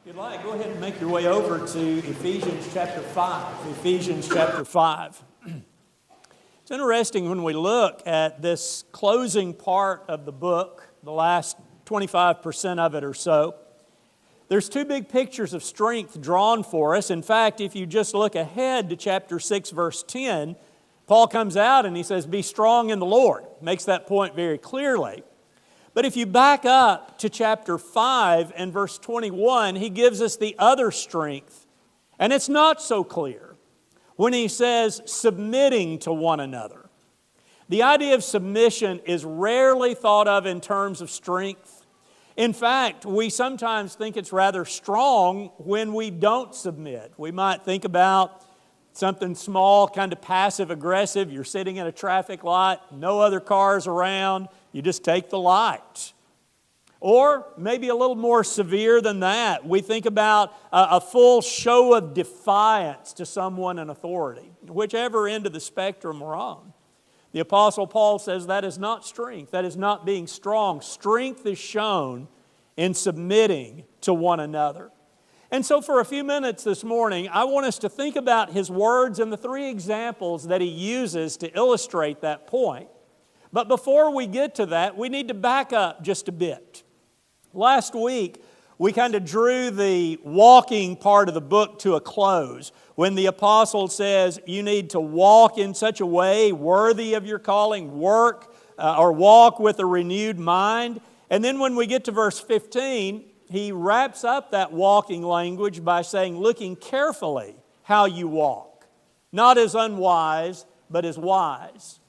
If you'd like, go ahead and make your way over to Ephesians chapter 5. Ephesians chapter 5. It's interesting when we look at this closing part of the book, the last 25% of it or so. There's two big pictures of strength drawn for us. In fact, if you just look ahead to chapter 6, verse 10, Paul comes out and he says, "Be strong in the Lord." Makes that point very clearly. But if you back up to chapter 5 and verse 21, he gives us the other strength. And it's not so clear when he says, submitting to one another. The idea of submission is rarely thought of in terms of strength. In fact, we sometimes think it's rather strong when we don't submit. We might think about something small, kind of passive-aggressive. You're sitting in a traffic light, no other cars around, you just take the light. Or maybe a little more severe than that. We think about a full show of defiance to someone in authority, whichever end of the spectrum we're on. The Apostle Paul says that is not strength. That is not being strong. Strength is shown in submitting to one another. And so for a few minutes this morning, I want us to think about his words and the three examples that he uses to illustrate that point. But before we get to that, we need to back up just a bit. Last week, we kind of drew the walking part of the book to a close when the apostle says you need to walk in such a way worthy of your calling, walk with a renewed mind. And then when we get to verse 15, he wraps up that walking language by saying, looking carefully how you walk, not as unwise, but as wise.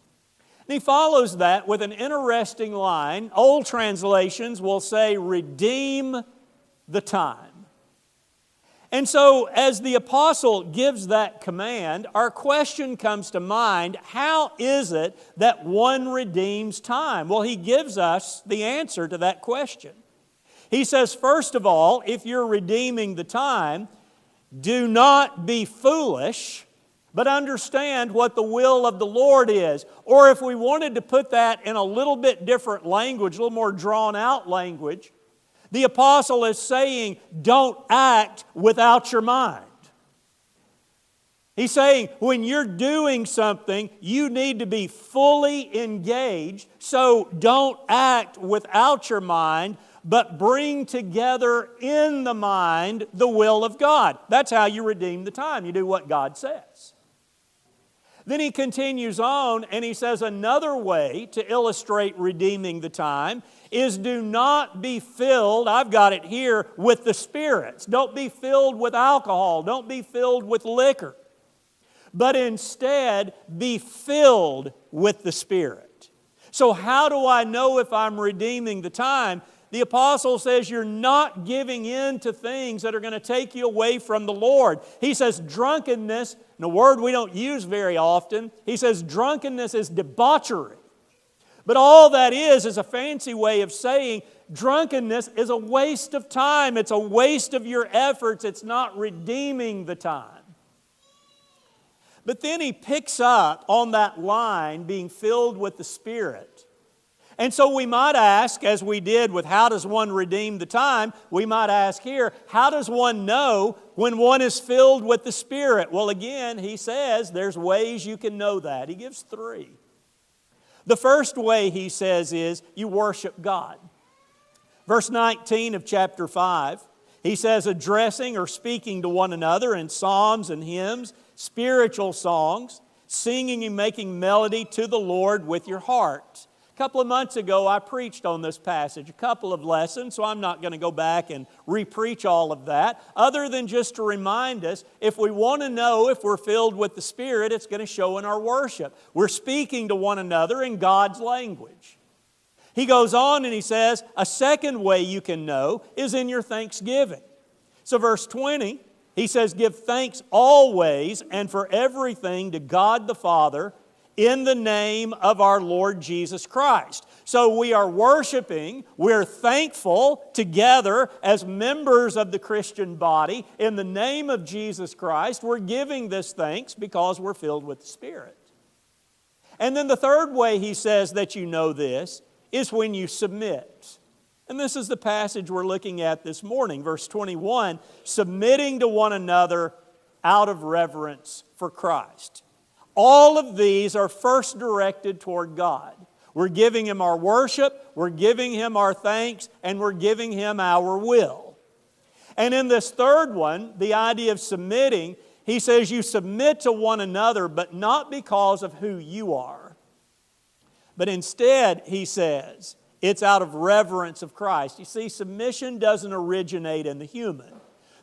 And he follows that with an interesting line. Old translations will say, redeem the time. And so as the apostle gives that command, our question comes to mind, how is it that one redeems time? Well, he gives us the answer to that question. He says, first of all, if you're redeeming the time, do not be foolish, but understand what the will of the Lord is. Or if we wanted to put that in a little bit different language, a little more drawn out language, the apostle is saying, don't act without your mind. He's saying, when you're doing something, you need to be fully engaged, so don't act without your mind, but bring together in the mind the will of God. That's how you redeem the time. You do what God says. Then he continues on and he says another way to illustrate redeeming the time is do not be filled, I've got it here, with the spirits. Don't be filled with alcohol. Don't be filled with liquor. But instead, be filled with the Spirit. So how do I know if I'm redeeming the time? The apostle says you're not giving in to things that are going to take you away from the Lord. He says drunkenness, and a word we don't use very often, he says drunkenness is debauchery. But all that is a fancy way of saying drunkenness is a waste of time. It's a waste of your efforts. It's not redeeming the time. But then he picks up on that line, being filled with the Spirit. And so we might ask, as we did with how does one redeem the time, we might ask here, how does one know when one is filled with the Spirit? Well, again, he says there's ways you can know that. He gives three. The first way, he says, is you worship God. Verse 19 of chapter 5, he says, addressing or speaking to one another in psalms and hymns, spiritual songs, singing and making melody to the Lord with your heart. A couple of months ago, I preached on this passage, a couple of lessons, so I'm not going to go back and re-preach all of that, other than just to remind us, if we want to know if we're filled with the Spirit, it's going to show in our worship. We're speaking to one another in God's language. He goes on and he says, a second way you can know is in your thanksgiving. So verse 20, he says, give thanks always and for everything to God the Father, in the name of our Lord Jesus Christ. So we are worshiping, we're thankful together as members of the Christian body in the name of Jesus Christ. We're giving this thanks because we're filled with the Spirit. And then the third way he says that you know this is when you submit. And this is the passage we're looking at this morning, verse 21, submitting to one another out of reverence for Christ. All of these are first directed toward God. We're giving Him our worship, we're giving Him our thanks, and we're giving Him our will. And in this third one, the idea of submitting, he says you submit to one another, but not because of who you are. But instead, he says, it's out of reverence of Christ. You see, submission doesn't originate in the human.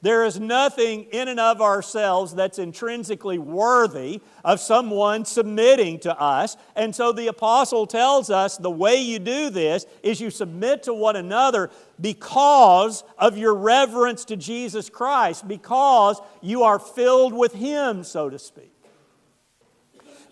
There is nothing in and of ourselves that's intrinsically worthy of someone submitting to us. And so the apostle tells us the way you do this is you submit to one another because of your reverence to Jesus Christ, because you are filled with Him, so to speak.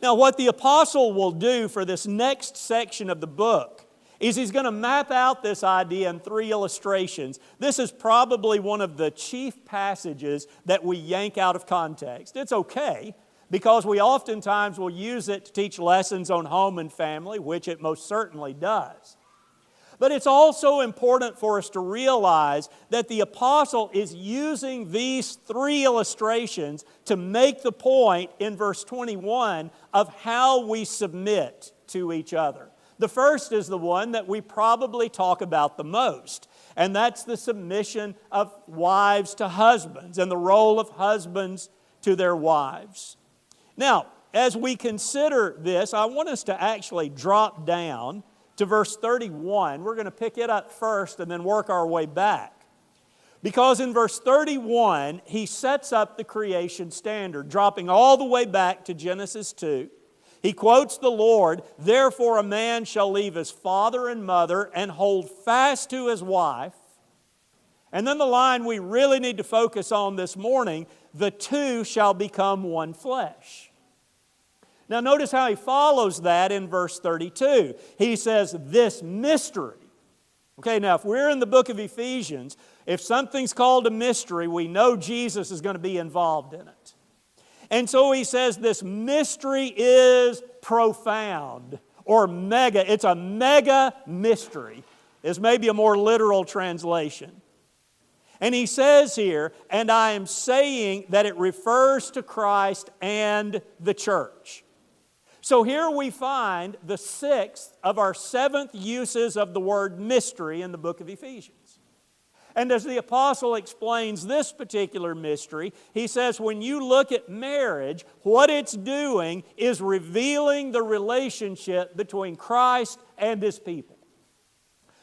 Now, what the apostle will do for this next section of the book is he's going to map out this idea in 3 illustrations. This is probably one of the chief passages that we yank out of context. It's okay, because we oftentimes will use it to teach lessons on home and family, which it most certainly does. But it's also important for us to realize that the apostle is using these 3 illustrations to make the point in verse 21 of how we submit to each other. The first is the one that we probably talk about the most, and that's the submission of wives to husbands and the role of husbands to their wives. Now, as we consider this, I want us to actually drop down to verse 31. We're going to pick it up first and then work our way back. Because in verse 31, he sets up the creation standard, dropping all the way back to Genesis 2. He quotes the Lord, "Therefore a man shall leave his father and mother and hold fast to his wife." And then the line we really need to focus on this morning, "The two shall become one flesh." Now notice how he follows that in verse 32. He says, "This mystery." Okay, now if we're in the book of Ephesians, if something's called a mystery, we know Jesus is going to be involved in it. And so he says this mystery is profound or mega. It's a mega mystery is maybe a more literal translation. And he says here, and I am saying that it refers to Christ and the church. So here we find the 6th of our 7th uses of the word mystery in the book of Ephesians. And as the apostle explains this particular mystery, he says when you look at marriage, what it's doing is revealing the relationship between Christ and His people.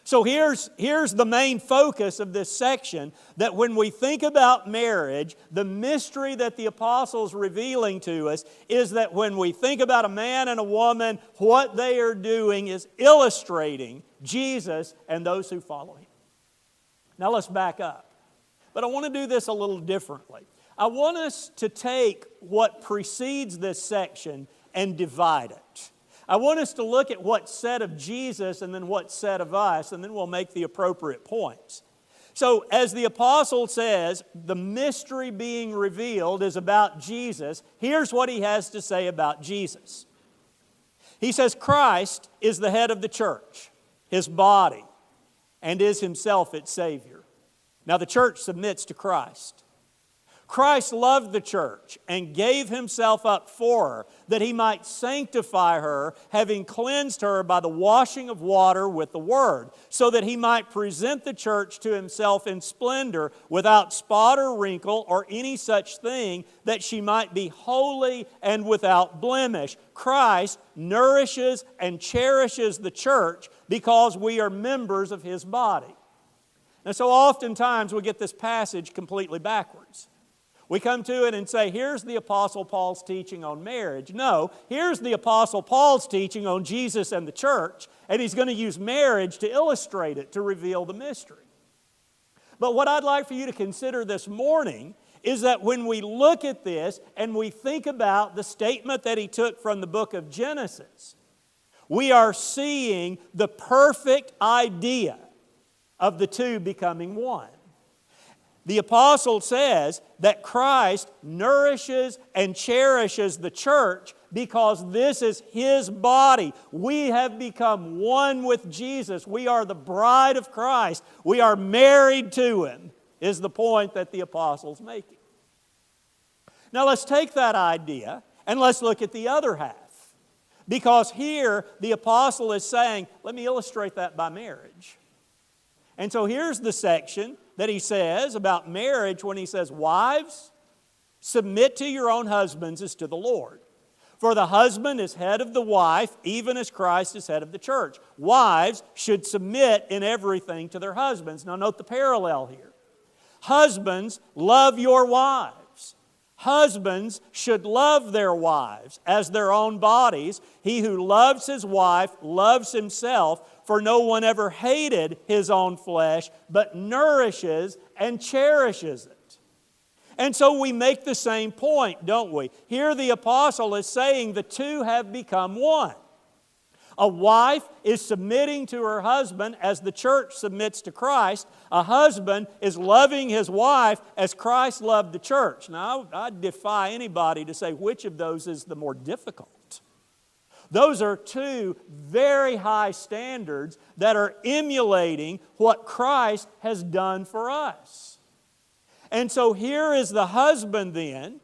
So here's the main focus of this section, that when we think about marriage, the mystery that the apostle is revealing to us is that when we think about a man and a woman, what they are doing is illustrating Jesus and those who follow Him. Now let's back up. But I want to do this a little differently. I want us to take what precedes this section and divide it. I want us to look at what's said of Jesus and then what's said of us, and then we'll make the appropriate points. So as the apostle says, the mystery being revealed is about Jesus. Here's what he has to say about Jesus. He says Christ is the head of the church, His body, and is Himself its Savior. Now the church submits to Christ. Christ loved the church and gave Himself up for her, that He might sanctify her, having cleansed her by the washing of water with the Word, so that He might present the church to Himself in splendor, without spot or wrinkle or any such thing, that she might be holy and without blemish. Christ nourishes and cherishes the church because we are members of His body. And so oftentimes we get this passage completely backwards. We come to it and say, here's the Apostle Paul's teaching on marriage. No, here's the Apostle Paul's teaching on Jesus and the church, and he's going to use marriage to illustrate it, to reveal the mystery. But what I'd like for you to consider this morning is that when we look at this and we think about the statement that he took from the book of Genesis, we are seeing the perfect idea of the two becoming one. The apostle says that Christ nourishes and cherishes the church because this is His body. We have become one with Jesus. We are the bride of Christ. We are married to Him, is the point that the apostle's making. Now let's take that idea and let's look at the other half. Because here the apostle is saying, let me illustrate that by marriage. And so here's the section that he says about marriage when he says, wives, submit to your own husbands as to the Lord. For the husband is head of the wife, even as Christ is head of the church. Wives should submit in everything to their husbands. Now note the parallel here. Husbands, love your wives. Husbands should love their wives as their own bodies. He who loves his wife loves himself, for no one ever hated his own flesh, but nourishes and cherishes it. And so we make the same point, don't we? Here the apostle is saying the two have become one. A wife is submitting to her husband as the church submits to Christ. A husband is loving his wife as Christ loved the church. Now, I defy anybody to say which of those is the more difficult. Those are two very high standards that are emulating what Christ has done for us. And so here is the husband then,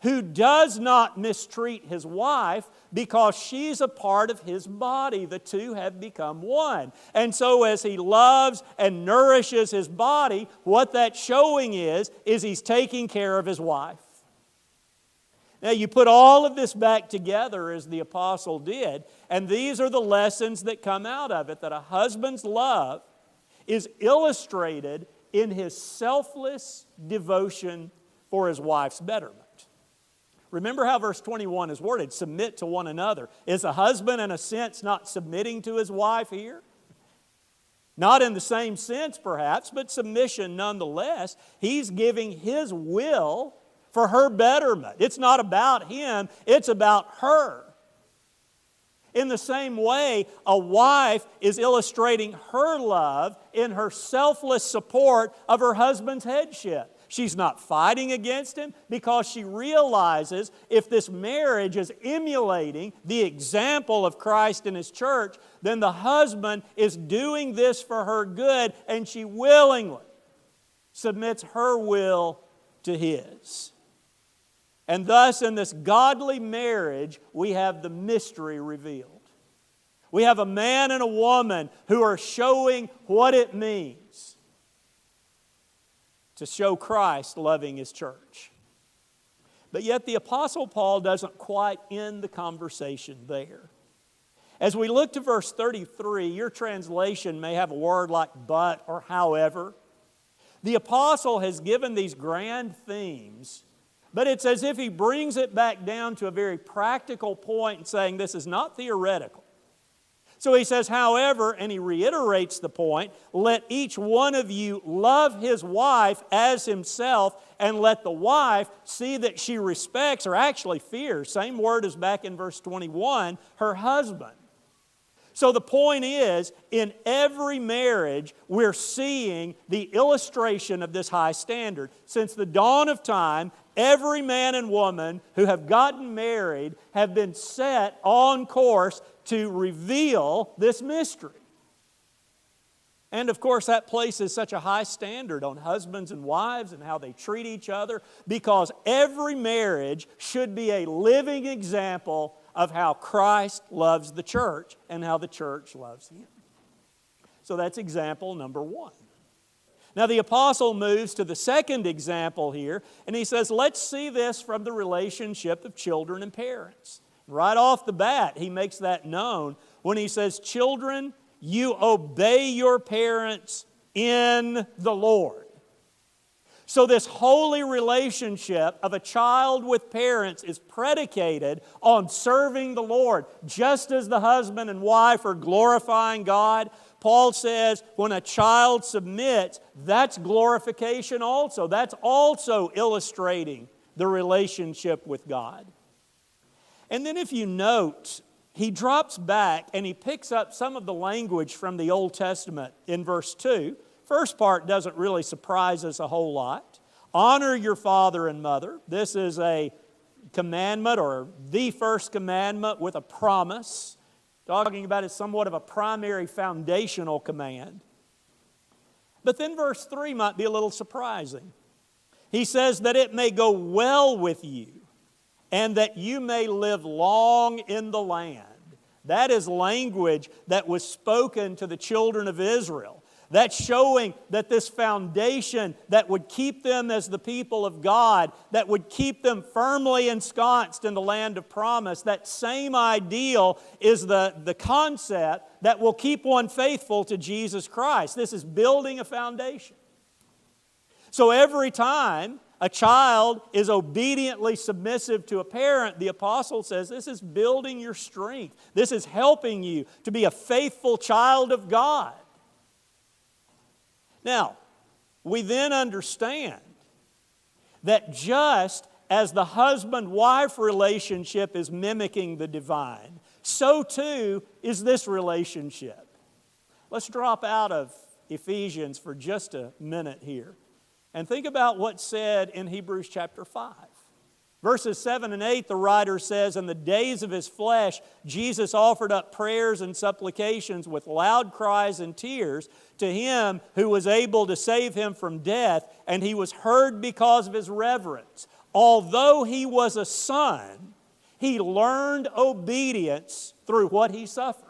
who does not mistreat his wife because she's a part of his body. The two have become one. And so as he loves and nourishes his body, what that's showing is he's taking care of his wife. Now you put all of this back together as the apostle did, and these are the lessons that come out of it, that a husband's love is illustrated in his selfless devotion for his wife's betterment. Remember how verse 21 is worded, submit to one another. Is a husband in a sense not submitting to his wife here? Not in the same sense perhaps, but submission nonetheless. He's giving his will for her betterment. It's not about him, it's about her. In the same way, a wife is illustrating her love in her selfless support of her husband's headship. She's not fighting against him because she realizes if this marriage is emulating the example of Christ and His church, then the husband is doing this for her good, and she willingly submits her will to his. And thus in this godly marriage, we have the mystery revealed. We have a man and a woman who are showing what it means to show Christ loving His church. But yet the Apostle Paul doesn't quite end the conversation there. As we look to verse 33, your translation may have a word like but or however. The Apostle has given these grand themes, but it's as if he brings it back down to a very practical point and saying this is not theoretical. So he says, however, and he reiterates the point, let each one of you love his wife as himself, and let the wife see that she respects, or actually fears, same word as back in verse 21, her husband. So the point is, in every marriage, we're seeing the illustration of this high standard. Since the dawn of time, every man and woman who have gotten married have been set on course to reveal this mystery. And of course, that places such a high standard on husbands and wives and how they treat each other, because every marriage should be a living example of how Christ loves the church and how the church loves Him. So that's example number one. Now the apostle moves to the second example here, and he says, let's see this from the relationship of children and parents. Right off the bat, he makes that known when he says, children, you obey your parents in the Lord. So this holy relationship of a child with parents is predicated on serving the Lord. Just as the husband and wife are glorifying God, Paul says when a child submits, that's glorification also. That's also illustrating the relationship with God. And then if you note, he drops back and he picks up some of the language from the Old Testament in verse 2. First part doesn't really surprise us a whole lot. Honor your father and mother. This is a commandment, or the first commandment, with a promise, talking about it somewhat of a primary foundational command. But then verse 3 might be a little surprising. He says that it may go well with you, and that you may live long in the land. That is language that was spoken to the children of Israel. That's showing that this foundation that would keep them as the people of God, that would keep them firmly ensconced in the land of promise, that same ideal is the concept that will keep one faithful to Jesus Christ. This is building a foundation. So every time a child is obediently submissive to a parent, the apostle says this is building your strength. This is helping you to be a faithful child of God. Now, we then understand that just as the husband-wife relationship is mimicking the divine, so too is this relationship. Let's drop out of Ephesians for just a minute here and think about what's said in Hebrews chapter 5. Verses 7 and 8, the writer says, "In the days of His flesh, Jesus offered up prayers and supplications with loud cries and tears to Him who was able to save Him from death, and He was heard because of His reverence. Although He was a son, He learned obedience through what He suffered."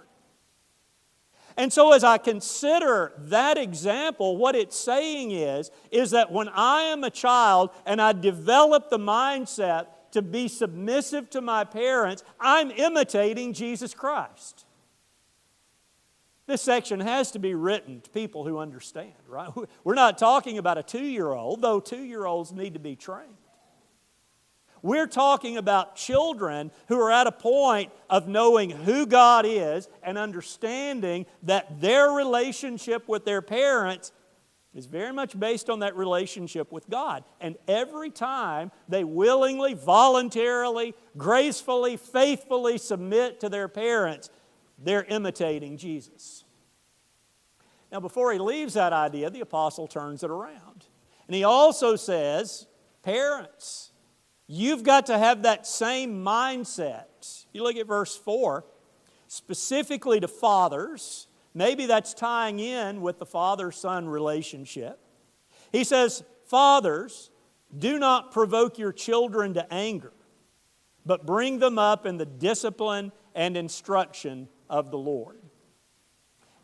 And so as I consider that example, what it's saying is that when I am a child and I develop the mindset to be submissive to my parents, I'm imitating Jesus Christ. This section has to be written to people who understand, right? We're not talking about a 2-year-old, though 2-year-olds need to be trained. We're talking about children who are at a point of knowing who God is and understanding that their relationship with their parents is very much based on that relationship with God. And every time they willingly, voluntarily, gracefully, faithfully submit to their parents, they're imitating Jesus. Now, before he leaves that idea, the apostle turns it around. And he also says, parents, you've got to have that same mindset. You look at verse 4, specifically to fathers. Maybe that's tying in with the father-son relationship. He says, "Fathers, do not provoke your children to anger, but bring them up in the discipline and instruction of the Lord."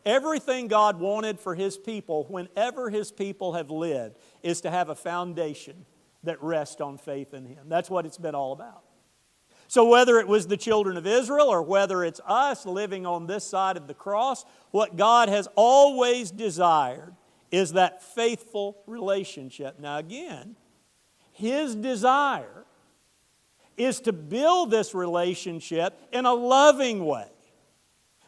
Everything God wanted for His people, whenever His people have lived, is to have a foundation that rest on faith in Him. That's what it's been all about. So whether it was the children of Israel or whether it's us living on this side of the cross, what God has always desired is that faithful relationship. Now again, His desire is to build this relationship in a loving way,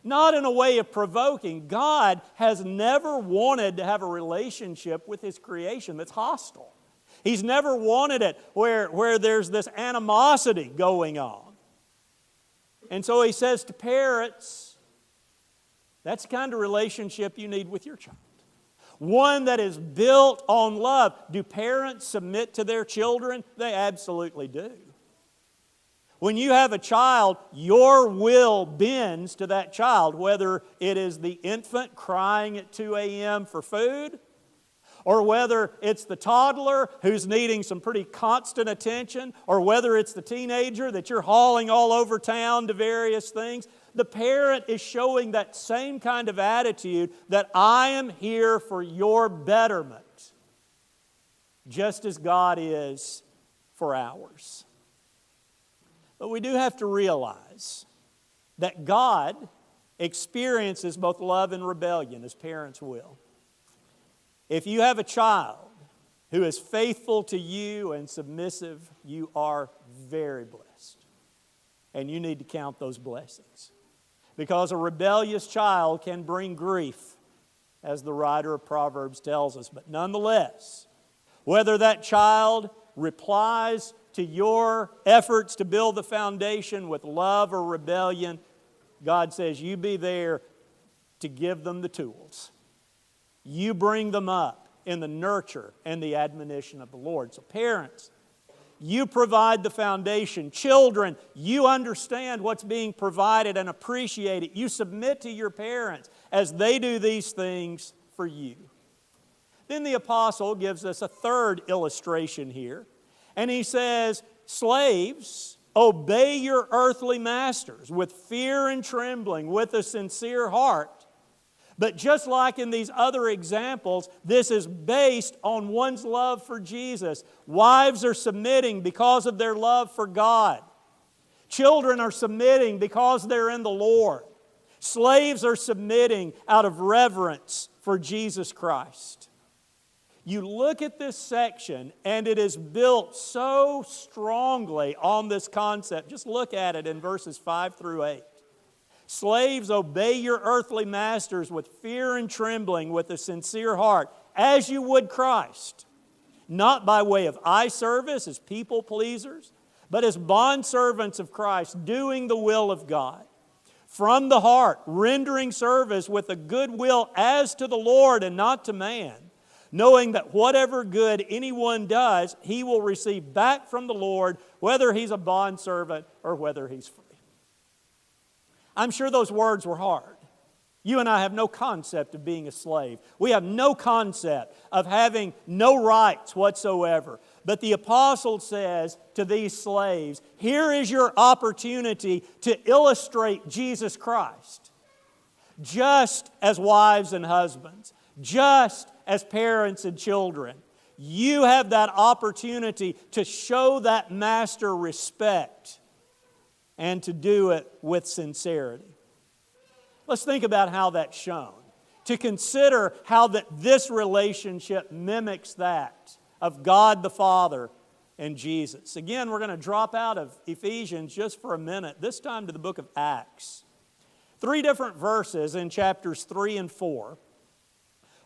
not in a way of provoking. God has never wanted to have a relationship with His creation that's hostile. He's never wanted it where there's this animosity going on. And so He says to parents, that's the kind of relationship you need with your child. One that is built on love. Do parents submit to their children? They absolutely do. When you have a child, your will bends to that child, whether it is the infant crying at 2 a.m. for food, or whether it's the toddler who's needing some pretty constant attention, or whether it's the teenager that you're hauling all over town to various things. The parent is showing that same kind of attitude that I am here for your betterment, just as God is for ours. But we do have to realize that God experiences both love and rebellion, as parents will. If you have a child who is faithful to you and submissive, you are very blessed. And you need to count those blessings. Because a rebellious child can bring grief, as the writer of Proverbs tells us. But nonetheless, whether that child replies to your efforts to build the foundation with love or rebellion, God says you be there to give them the tools. You bring them up in the nurture and the admonition of the Lord. So parents, you provide the foundation. Children, you understand what's being provided and appreciate it. You submit to your parents as they do these things for you. Then the apostle gives us a third illustration here. And he says, slaves, obey your earthly masters with fear and trembling, with a sincere heart. But just like in these other examples, this is based on one's love for Jesus. Wives are submitting because of their love for God. Children are submitting because they're in the Lord. Slaves are submitting out of reverence for Jesus Christ. You look at this section and it is built so strongly on this concept. Just look at it in verses 5 through 8. Slaves, obey your earthly masters with fear and trembling, with a sincere heart, as you would Christ, not by way of eye service as people pleasers, but as bondservants of Christ, doing the will of God. From the heart, rendering service with a good will as to the Lord and not to man, knowing that whatever good anyone does, he will receive back from the Lord, whether he's a bondservant or whether he's free. I'm sure those words were hard. You and I have no concept of being a slave. We have no concept of having no rights whatsoever. But the apostle says to these slaves, here is your opportunity to illustrate Jesus Christ. Just as wives and husbands, just as parents and children, you have that opportunity to show that master respect and to do it with sincerity. Let's think about how that's shown. To consider how that this relationship mimics that of God the Father and Jesus. Again, we're going to drop out of Ephesians just for a minute, this time to the book of Acts. 3 different verses in chapters 3 and 4.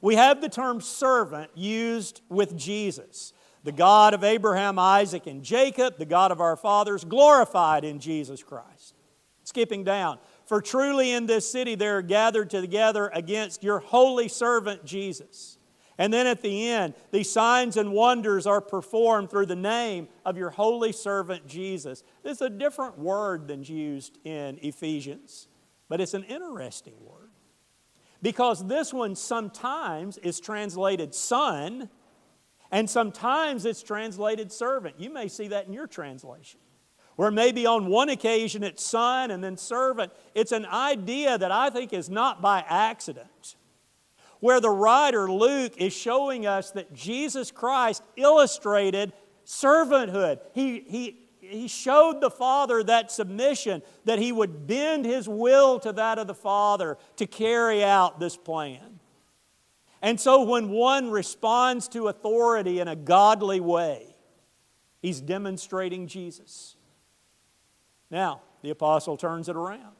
We have the term servant used with Jesus. The God of Abraham, Isaac, and Jacob, the God of our fathers, glorified in Jesus Christ. Skipping down. For truly in this city they are gathered together against your holy servant Jesus. And then at the end, these signs and wonders are performed through the name of your holy servant Jesus. This is a different word than used in Ephesians, but it's an interesting word. Because this one sometimes is translated son, and sometimes it's translated servant. You may see that in your translation. Where maybe on one occasion it's son and then servant. It's an idea that I think is not by accident. Where the writer Luke is showing us that Jesus Christ illustrated servanthood. He showed the Father that submission, that He would bend His will to that of the Father to carry out this plan. And so when one responds to authority in a godly way, he's demonstrating Jesus. Now, the apostle turns it around.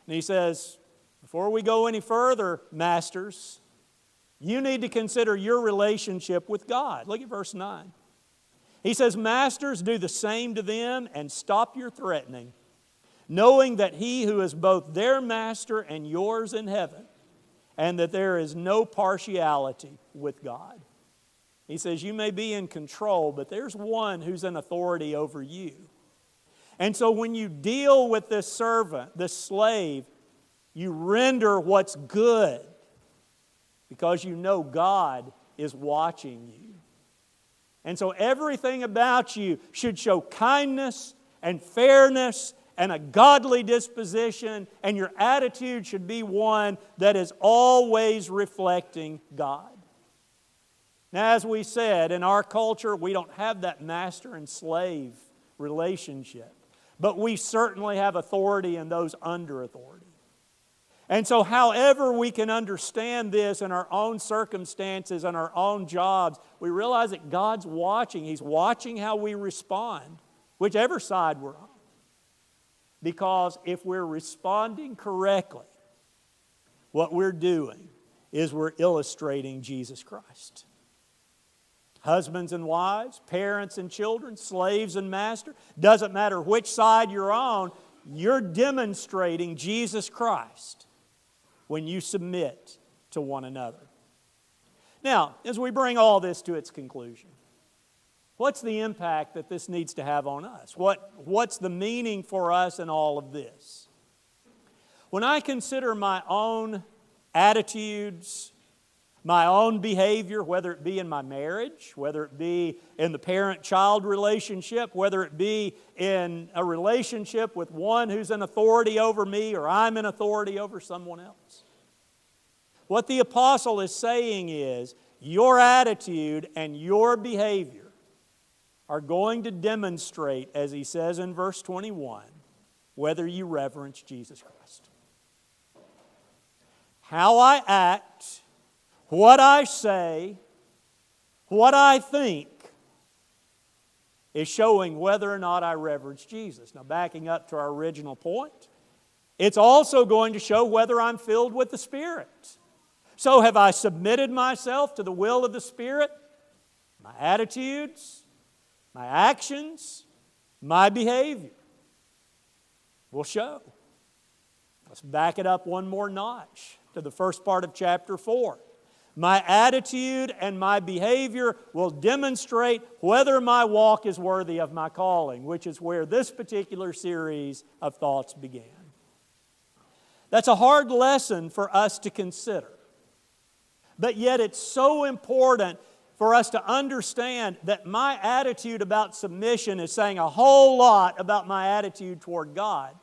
And he says, before we go any further, masters, you need to consider your relationship with God. Look at verse 9. He says, masters, do the same to them and stop your threatening, knowing that He who is both their master and yours in heaven, and that there is no partiality with God. He says, you may be in control, but there's one who's in authority over you. And so when you deal with this servant, this slave, you render what's good because you know God is watching you. And so everything about you should show kindness and fairness and a godly disposition, and your attitude should be one that is always reflecting God. Now, as we said, in our culture, we don't have that master and slave relationship, but we certainly have authority in those under authority. And so however we can understand this in our own circumstances and our own jobs, we realize that God's watching. He's watching how we respond, whichever side we're on. Because if we're responding correctly, what we're doing is we're illustrating Jesus Christ. Husbands and wives, parents and children, slaves and master, doesn't matter which side you're on, you're demonstrating Jesus Christ when you submit to one another. Now, as we bring all this to its conclusion, What's the impact that this needs to have on us? What's the meaning for us in all of this? When I consider my own attitudes, my own behavior, whether it be in my marriage, whether it be in the parent-child relationship, whether it be in a relationship with one who's in authority over me or I'm in authority over someone else. What the apostle is saying is, your attitude and your behavior are going to demonstrate, as he says in verse 21, whether you reverence Jesus Christ. How I act, what I say, what I think is showing whether or not I reverence Jesus. Now, backing up to our original point, it's also going to show whether I'm filled with the Spirit. So have I submitted myself to the will of the Spirit? My attitudes, my actions, my behavior will show. Let's back it up one more notch to the first part of chapter 4. My attitude and my behavior will demonstrate whether my walk is worthy of my calling, which is where this particular series of thoughts began. That's a hard lesson for us to consider. But yet it's so important for us to understand that my attitude about submission is saying a whole lot about my attitude toward God.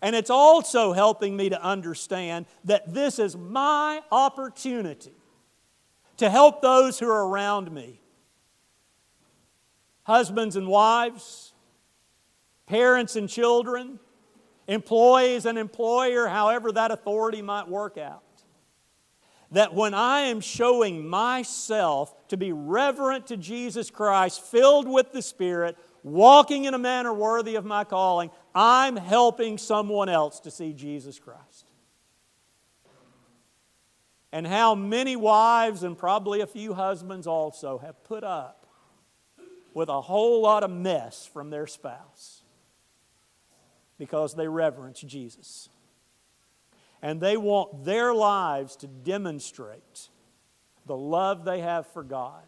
And it's also helping me to understand that this is my opportunity to help those who are around me. Husbands and wives, parents and children, employees and employer, however that authority might work out. That when I am showing myself to be reverent to Jesus Christ, filled with the Spirit, walking in a manner worthy of my calling, I'm helping someone else to see Jesus Christ. And how many wives and probably a few husbands also have put up with a whole lot of mess from their spouse because they reverence Jesus. And they want their lives to demonstrate the love they have for God.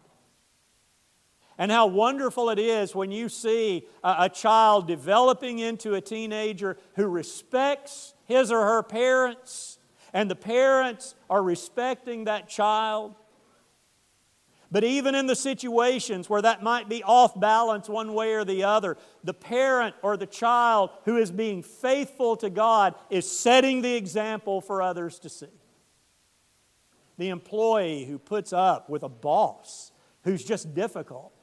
And how wonderful it is when you see a child developing into a teenager who respects his or her parents, and the parents are respecting that child. But even in the situations where that might be off balance one way or the other, the parent or the child who is being faithful to God is setting the example for others to see. The employee who puts up with a boss who's just difficult,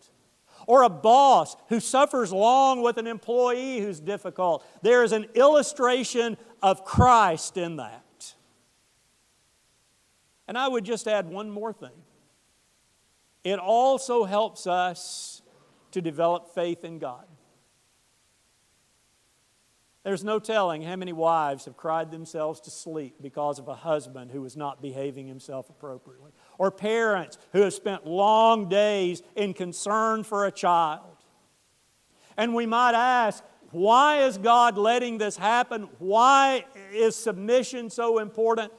or a boss who suffers long with an employee who's difficult, there is an illustration of Christ in that. And I would just add one more thing. It also helps us to develop faith in God. There's no telling how many wives have cried themselves to sleep because of a husband who was not behaving himself appropriately. Or parents who have spent long days in concern for a child. And we might ask, why is God letting this happen? Why is submission so important?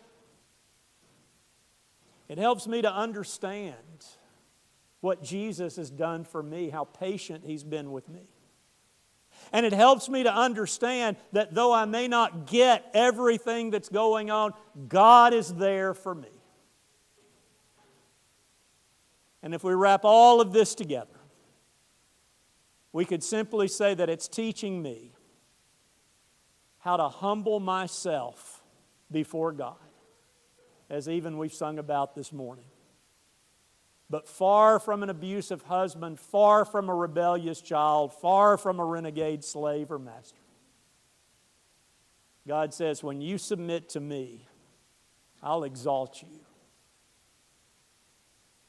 It helps me to understand what Jesus has done for me, how patient He's been with me. And it helps me to understand that though I may not get everything that's going on, God is there for me. And if we wrap all of this together, we could simply say that it's teaching me how to humble myself before God, as even we've sung about this morning. But far from an abusive husband, far from a rebellious child, far from a renegade slave or master. God says, when you submit to me, I'll exalt you.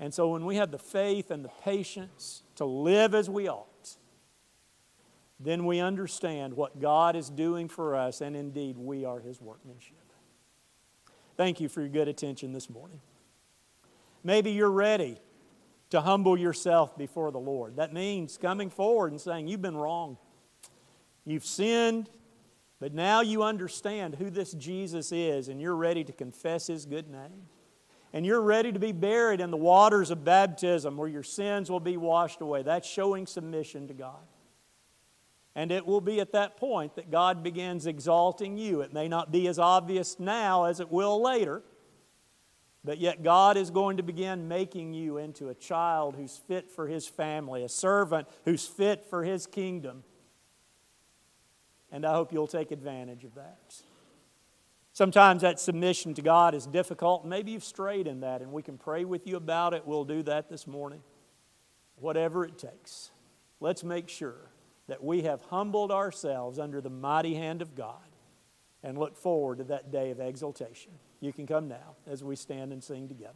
And so when we have the faith and the patience to live as we ought, then we understand what God is doing for us, and indeed we are His workmanship. Thank you for your good attention this morning. Maybe you're ready to humble yourself before the Lord. That means coming forward and saying, you've been wrong. You've sinned, but now you understand who this Jesus is, and you're ready to confess His good name. and you're ready to be buried in the waters of baptism where your sins will be washed away, that's showing submission to God. And it will be at that point that God begins exalting you. It may not be as obvious now as it will later, but yet God is going to begin making you into a child who's fit for His family, a servant who's fit for His kingdom. And I hope you'll take advantage of that. Sometimes that submission to God is difficult. Maybe you've strayed in that, and we can pray with you about it. We'll do that this morning. Whatever it takes, let's make sure that we have humbled ourselves under the mighty hand of God and look forward to that day of exaltation. You can come now as we stand and sing together.